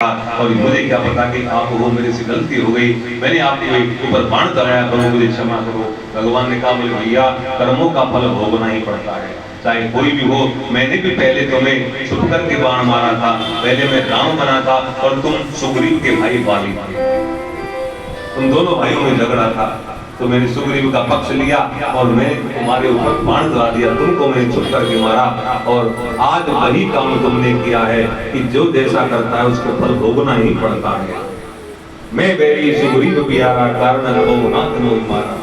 और मुझे क्या पता कि आप वो मेरे से गलती हो गई, मैंने आपके ऊपर बाण चलाया, प्रभु मुझे क्षमा करो। भगवान ने कहा, बोले भैया कर्मों का फल भोगना ही पड़ता है, चाहे कोई भी हो। मैंने भी पहले तुम्हें छुप करके बाण मारा था, पहले मैं राम बना था और तुम सुग्रीव के भाई वाली थे। तुम दोनों भाइयों में झगड़ा था, तो मैंने सुग्रीव का पक्ष लिया और मैं तुम्हारे ऊपर बाण चला दिया, तुमको मैंने छुप करके मारा। और आज वही काम तुमने किया है कि जो जैसा करता है उसको फल भोगना ही पड़ता है। मैं बैरी सुग्रीव प्यारा कारण बहुनाथ मोहि मारा।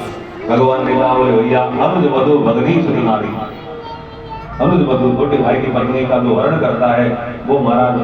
भगवान ने कहा, बोले भैया अनुज वधु भगनी सुन नारी। अनुज वधु छोटे भाई की पत्नी का जो हरण करता है वो महाराज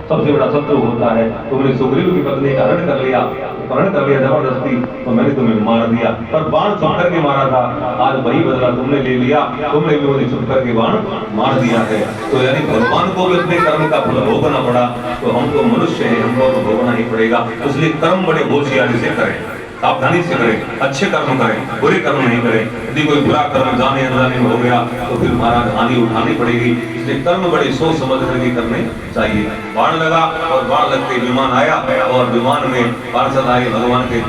सबसे बड़ा शत्रु होता है। तुमने सुग्रीव की पत्नी का हरण कर लिया, अपहरण कर लिया जबरदस्ती, तो मैंने तुम्हें मार दिया। पर बाण छुप करके मारा था, आज वही बदला तुमने ले लिया, तुमने भी मुझे छुप करके बाण मार दिया है। तो यानी भगवान को भी अपने कर्म का फल भोगना पड़ा, तो हम तो मनुष्य हैं, हमको तो भोगना ही पड़ेगा। इसलिए कर्म बड़े होशियारी से करें, सावधानी से करें, अच्छे कर्म करें, बुरे कर्म नहीं करें। यदि कोई बुरा कर्म जाने अनजाने में हो गया तो फिर महाराज हानि उठानी पड़ेगी। इसलिए कर्म बड़े सोच समझ करके करने चाहिए। बाण लगा और बाण लगते विमान आया और विमान में पार्षद आए, भगवान के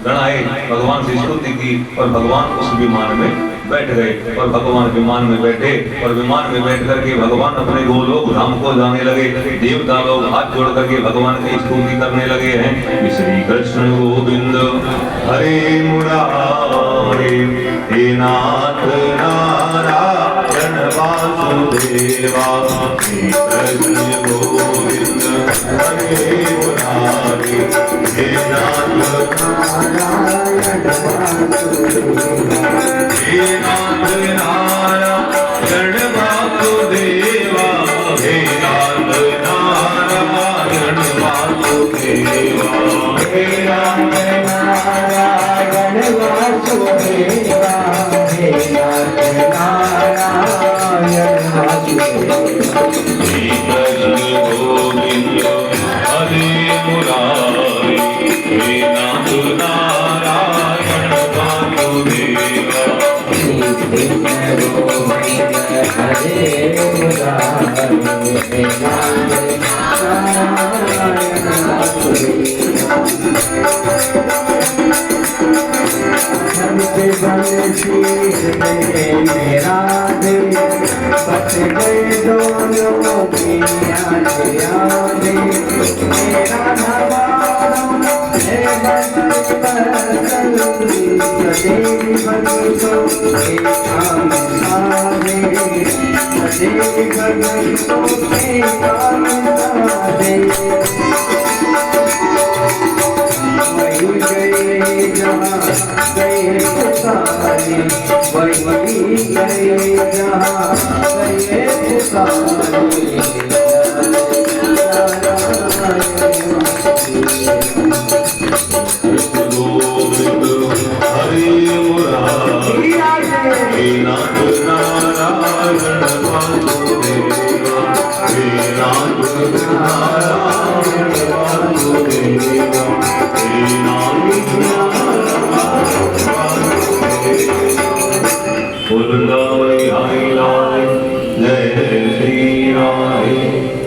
गण आए, भगवान से स्तुति की और भगवान उस विमान में बैठ गए। और भगवान विमान में बैठे और विमान में बैठ करके भगवान अपने गोलोक धाम को जाने लगे। देवता लोग हाथ जोड़ करके भगवान की स्तुति करने लगे हैं। श्री कृष्ण गोविंद हरे मुरारे, हे नाथ नारायण वासुदेवा। श्री कृष्ण गोविंद हरे मुरारे, हे नाथ नारायण वासुदेवा। हे नाथ नारायण वासुदेवा, हे नाथ नारायण वासुदेवा। हे नाथ नारायण वासुदेवा, हे नाथ नारायण वासुदेवा। श्री कृष्ण गोविंद हरे मुरारे, हे नाथ नारायण वासुदेवा। मेरा दिल बच गए दोनों की यादें। मेरा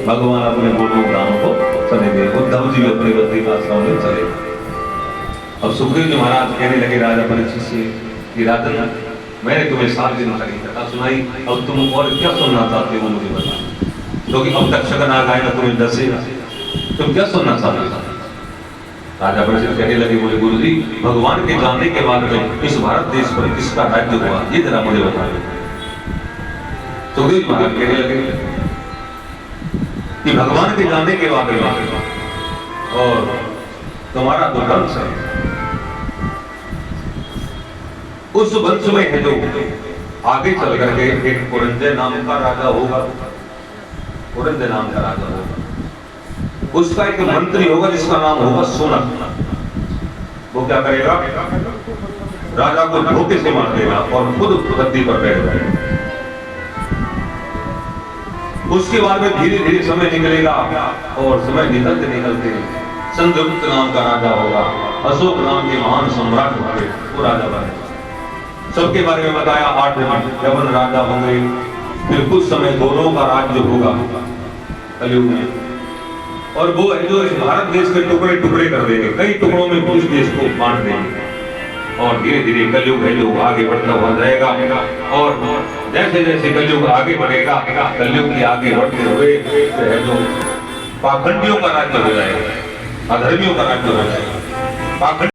भगवान अपने गोलोक धाम को चले गए। उद्धव जी अपने बद्री आश्रम में चले गए। अब सुग्रीव जी महाराज कहने लगे राजा परीक्षित से कि राजन, मैंने तुम्हें 7 दिन की कथा सुनाई, अब तुम और क्या सुनना चाहते हो मुझे बता, क्योंकि अब तक शगन आएगा तुम्हें डसेगा, तुम क्या सुनना चाहते हो? राजा परीक्षित कहने लगे, बोले गुरुजी, भगवान के जानने के बाद में इस भारत देश पर किसका राज्य हुआ ये जरा मुझे बता दो। सुग्रीव जी महाराज कहने लगे कि भगवान के जानने के बाद में और तुम्हारा तो वंश है, उस वंश में है जो आगे चल करके एक पुरंजय नाम का राजा होगा, पुरंजय नाम का राजा होगा, उसका एक मंत्री होगा जिसका नाम होगा सोनक। वो क्या करेगा, राजा को धोखे से मार देगा और खुद गद्दी पर बैठ जाएगा। उसके बाद में धीरे धीरे समय निकलेगा और समय निकलते निकलते चंद्रगुप्त नाम का राजा होगा, अशोक नाम के महान सम्राट होंगे, वो राजा बनेगा। सबके बारे में बताया 8 यवन राजा होंगे, फिर कुछ समय दोनों का राज्य होगा कलयुग में, और वो है जो इस भारत देश के टुकड़े टुकड़े कर देंगे, कई टुकड़ों में उस देश को बांट देंगे और धीरे धीरे कलयुग है जो आगे बढ़ता हुआ जाएगा। और जैसे जैसे कलयुग आगे बढ़ेगा, कलयुग के आगे बढ़ते हुए जो है जो पाखंडियों का राज्य हो जाएगा, अधर्मियों का राज्य हो जाएगा। पाखंड